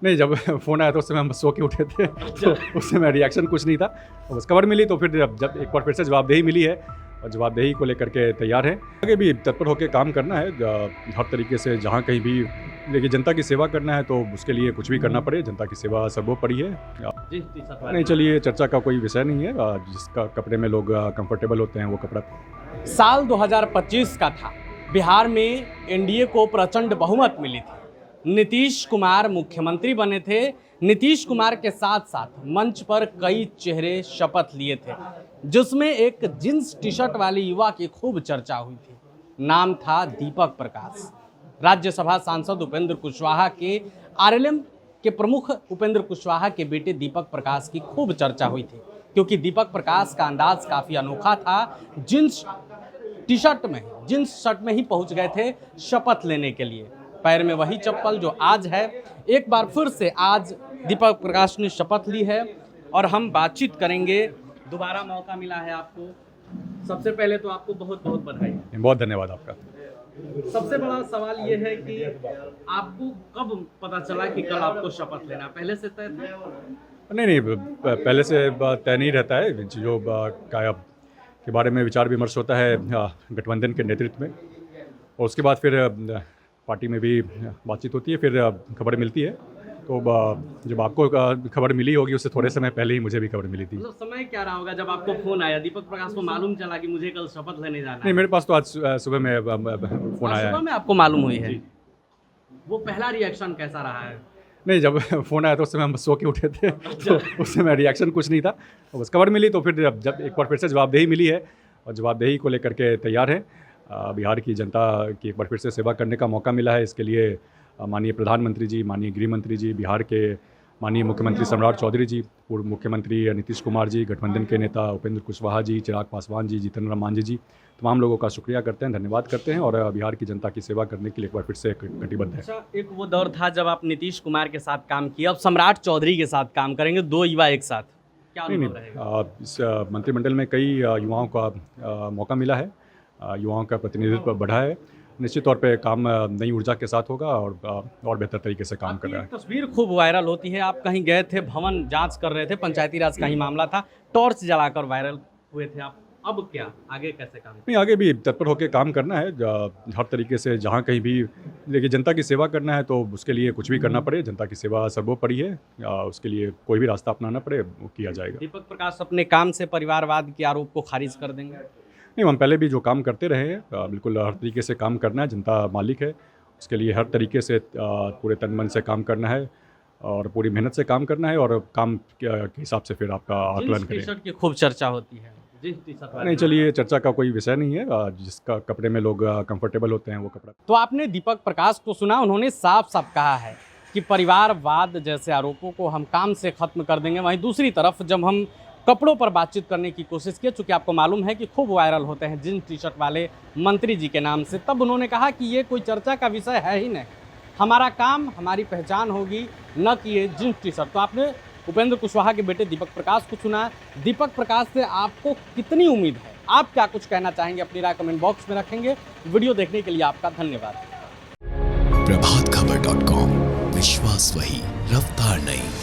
नहीं, जब फ़ोन आया तो उस समय हम सो के उठे थे तो उस समय रिएक्शन कुछ नहीं था। और बस खबर मिली तो फिर जब एक बार फिर से जवाबदेही मिली है और जवाबदेही को लेकर के तैयार हैं। आगे भी तत्पर होकर काम करना है, हर तरीके से जहाँ कहीं भी देखिए जनता की सेवा करना है तो उसके लिए कुछ भी करना पड़े, जनता की सेवा सर्वोपरि है। नहीं, चलिए चर्चा का कोई विषय नहीं है, जिसका कपड़े में लोग कंफर्टेबल होते हैं वो कपड़ा। साल 2025 का था, बिहार में एनडीए को प्रचंड बहुमत मिली थी, नीतीश कुमार मुख्यमंत्री बने थे। नीतीश कुमार के साथ साथ मंच पर कई चेहरे शपथ लिए थे, जिसमें एक जींस टी शर्ट वाली युवा की खूब चर्चा हुई थी। नाम था दीपक प्रकाश। राज्यसभा सांसद उपेंद्र कुशवाहा के आरएलएम के प्रमुख उपेंद्र कुशवाहा के बेटे दीपक प्रकाश की खूब चर्चा हुई थी, क्योंकि दीपक प्रकाश का अंदाज काफ़ी अनोखा था। जींस शर्ट में ही पहुंच गए थे शपथ लेने के लिए, पैर में वही चप्पल जो आज है। एक बार फिर से आज दीपक प्रकाश ने शपथ ली है और हम बातचीत करेंगे। दोबारा मौका मिला है आपको। सबसे पहले तो आपको बहुत बहुत बधाई। बहुत धन्यवाद आपका। सबसे बड़ा सवाल ये है कि आपको कब पता चला कि कल आपको शपथ लेना, पहले से तय था? नहीं, पहले से तय नहीं रहता है। चीज़ों का के बारे में विचार विमर्श होता है गठबंधन के नेतृत्व में, और उसके बाद फिर पार्टी में भी बातचीत होती है, फिर खबर मिलती है। तो जब आपको खबर मिली होगी उससे थोड़े समय पहले ही मुझे भी खबर मिली थी। मतलब समय क्या रहा होगा जब आपको फोन आया, दीपक प्रकाश को मालूम चला कि मुझे कल शपथ लेने जाना है? नहीं, मेरे पास तो आज सुबह में फ़ोन आया है। सुबह में आपको मालूम हुई है? वो पहला रिएक्शन कैसा रहा है? नहीं, जब फ़ोन आया तो उस समय हम सो के उठे थे तो उस समय रिएक्शन कुछ नहीं था। और बस खबर मिली तो फिर जब एक बार फिर से जवाबदेही मिली है और जवाबदेही को लेकर के तैयार हैं। बिहार की जनता की एक बार फिर से सेवा करने का मौका मिला है। इसके लिए माननीय प्रधानमंत्री जी, माननीय गृह मंत्री जी, बिहार के माननीय मुख्यमंत्री सम्राट चौधरी जी, पूर्व मुख्यमंत्री नीतीश कुमार जी, गठबंधन के नेता उपेंद्र कुशवाहा जी, चिराग पासवान जी, जीतन राम मांझी जी, तमाम लोगों का शुक्रिया करते हैं, धन्यवाद करते हैं और बिहार की जनता की सेवा करने के लिए एक बार फिर से कटिबद्ध है। अच्छा, एक वो दौर था जब आप नीतीश कुमार के साथ काम किए, अब सम्राट चौधरी के साथ काम करेंगे, दो युवा एक साथ, क्या अनुभव रहेगा? इस मंत्रिमंडल में कई युवाओं का मौका मिला है, युवाओं का प्रतिनिधित्व बढ़ा है। निश्चित तौर पे काम नई ऊर्जा के साथ होगा और बेहतर तरीके से काम कर रहा है। तस्वीर खूब वायरल होती है, आप कहीं गए थे, भवन जांच कर रहे थे, पंचायती राज का ही मामला था, टॉर्च जलाकर वायरल हुए थे आप। अब क्या आगे कैसे काम? नहीं, आगे भी तत्पर होकर काम करना है, हर तरीके से जहाँ कहीं भी देखिए जनता की सेवा करना है तो उसके लिए कुछ भी करना पड़े, जनता की सेवा सर्वोपरि है। उसके लिए कोई भी रास्ता अपनाना पड़े वो किया जाएगा। दीपक प्रकाश अपने काम से परिवारवाद के आरोप को खारिज कर देंगे? नहीं, हम पहले भी जो काम करते रहे हैं, बिल्कुल हर तरीके से काम करना है। जनता मालिक है, उसके लिए हर तरीके से पूरे तन मन से काम करना है और पूरी मेहनत से काम करना है और काम के हिसाब से फिर आपका आकलन करें। टी-शर्ट की खूब चर्चा होती है। नहीं, चलिए चर्चा का कोई विषय नहीं है, जिसका कपड़े में लोग कंफर्टेबल होते हैं वो कपड़ा। तो आपने दीपक प्रकाश को सुना, उन्होंने साफ साफ कहा है कि परिवारवाद जैसे आरोपों को हम काम से खत्म कर देंगे। वहीं दूसरी तरफ जब हम कपड़ों पर बातचीत करने की कोशिश की, चूँकि आपको मालूम है कि खूब वायरल होते हैं जींस टी शर्ट वाले मंत्री जी के नाम से, तब उन्होंने कहा कि ये कोई चर्चा का विषय है ही नहीं, हमारा काम हमारी पहचान होगी, न कि ये जींस टी शर्ट। तो आपने उपेंद्र कुशवाहा के बेटे दीपक प्रकाश को सुना। दीपक प्रकाश से आपको कितनी उम्मीद है? आप क्या कुछ कहना चाहेंगे? अपनी राय कमेंट बॉक्स में रखेंगे। वीडियो देखने के लिए आपका धन्यवाद। प्रभातखबर.com, विश्वास वही, रफ्तार नहीं।